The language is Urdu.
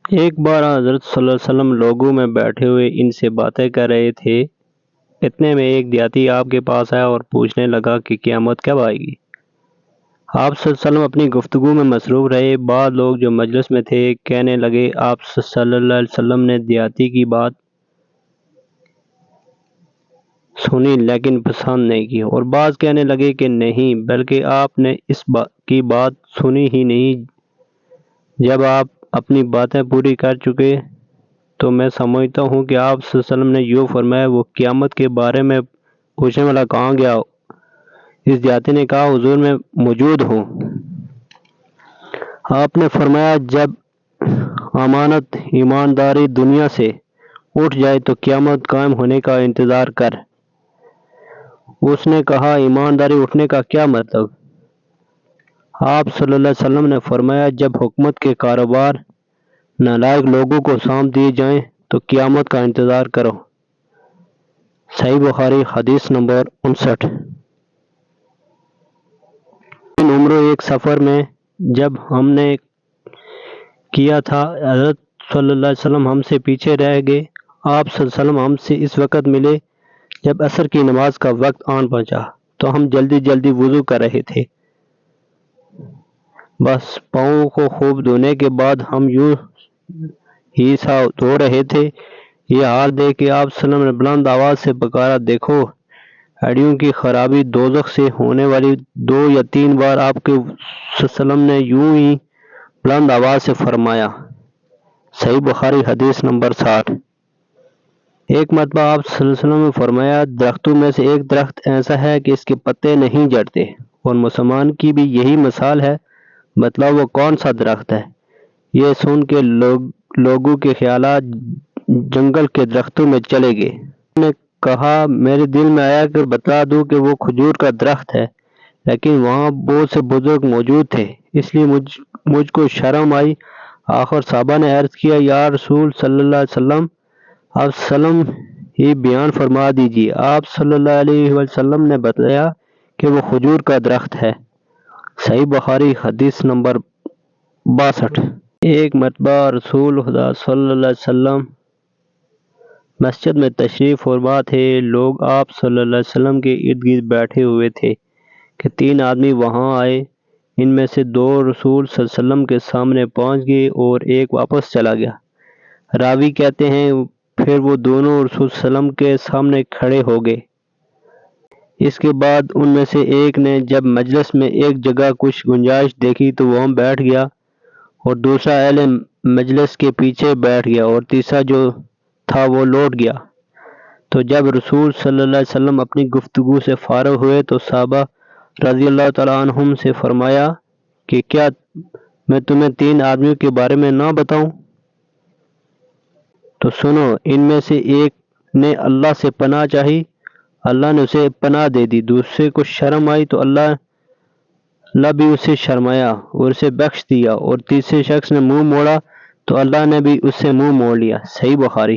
ایک بار حضرت صلی اللہ علیہ وسلم لوگوں میں بیٹھے ہوئے ان سے باتیں کر رہے تھے۔ اتنے میں ایک دیہاتی آپ کے پاس آیا اور پوچھنے لگا کہ قیامت کب آئے گی۔ آپ صلی اللہ علیہ وسلم اپنی گفتگو میں مصروف رہے۔ بعض لوگ جو مجلس میں تھے کہنے لگے آپ صلی اللہ علیہ وسلم نے دیہاتی کی بات سنی لیکن پسند نہیں کی، اور بعض کہنے لگے کہ نہیں بلکہ آپ نے اس کی بات سنی ہی نہیں۔ جب آپ اپنی باتیں پوری کر چکے تو میں سمجھتا ہوں کہ آپ صلی اللہ علیہ وسلم نے یوں فرمایا وہ قیامت کے بارے میں پوچھنے والا کہاں گیا؟ اس دیہاتی نے کہا حضور میں موجود ہوں۔ آپ نے فرمایا جب امانت ایمانداری دنیا سے اٹھ جائے تو قیامت قائم ہونے کا انتظار کر۔ اس نے کہا ایمانداری اٹھنے کا کیا مطلب؟ آپ صلی اللہ علیہ وسلم نے فرمایا جب حکومت کے کاروبار نالائق لوگوں کو سونپ دیے جائیں تو قیامت کا انتظار کرو۔ صحیح بخاری حدیث نمبر 59۔ عمرہ ایک سفر میں جب ہم نے کیا تھا حضرت صلی اللہ علیہ وسلم ہم سے پیچھے رہ گئے۔ آپ صلی اللہ علیہ وسلم ہم سے اس وقت ملے جب عصر کی نماز کا وقت آن پہنچا تو ہم جلدی جلدی وضو کر رہے تھے۔ بس پاؤں کو خوب دھونے کے بعد ہم یوں ہی سا دھو رہے تھے۔ یہ حال دیکھ کے آپ صلی اللہ علیہ وسلم نے بلند آواز سے پکارا دیکھو ہڈیوں کی خرابی دوزخ سے ہونے والی 2 یا 3 بار آپ کے صلی اللہ علیہ وسلم نے یوں ہی بلند آواز سے فرمایا۔ صحیح بخاری حدیث نمبر 60۔ ایک مرتبہ آپ صلی اللہ علیہ وسلم نے فرمایا درختوں میں سے ایک درخت ایسا ہے کہ اس کے پتے نہیں جھڑتے، اور مسلمان کی بھی یہی مثال ہے، بتلاؤ وہ کون سا درخت ہے؟ یہ سن کے لوگوں کے خیالات جنگل کے درختوں میں چلے گئے۔ انہوں نے کہا میرے دل میں آیا کہ بتلا دوں کہ وہ کھجور کا درخت ہے، لیکن وہاں بہت سے بزرگ موجود تھے اس لیے مجھ کو شرم آئی۔ آخر صحابہ نے عرض کیا یا رسول صلی اللہ علیہ وسلم آپ وسلم ہی بیان فرما دیجیے۔ آپ صلی اللہ علیہ وسلم نے بتایا کہ وہ کھجور کا درخت ہے۔ صحیح بخاری حدیث نمبر 62۔ ایک مرتبہ رسول خدا صلی اللہ علیہ وسلم مسجد میں تشریف فرما تھے۔ لوگ آپ صلی اللہ علیہ وسلم کے ارد گرد بیٹھے ہوئے تھے کہ 3 آدمی وہاں آئے۔ ان میں سے 2 رسول صلی اللہ علیہ وسلم کے سامنے پہنچ گئے اور ایک واپس چلا گیا۔ راوی کہتے ہیں پھر وہ دونوں رسول صلی اللہ علیہ وسلم کے سامنے کھڑے ہو گئے۔ اس کے بعد ان میں سے ایک نے جب مجلس میں ایک جگہ کچھ گنجائش دیکھی تو وہاں بیٹھ گیا، اور دوسرا اہل مجلس کے پیچھے بیٹھ گیا، اور تیسرا جو تھا وہ لوٹ گیا۔ تو جب رسول صلی اللہ علیہ وسلم اپنی گفتگو سے فارغ ہوئے تو صحابہ رضی اللہ تعالیٰ عنہم سے فرمایا کہ کیا میں تمہیں 3 آدمیوں کے بارے میں نہ بتاؤں؟ تو سنو، ان میں سے ایک نے اللہ سے پناہ چاہی، اللہ نے اسے پناہ دے دی۔ دوسرے کو شرم آئی تو اللہ بھی اسے شرمایا اور اسے بخش دیا، اور تیسرے شخص نے منہ موڑا تو اللہ نے بھی اس سے منہ موڑ لیا۔ صحیح بخاری۔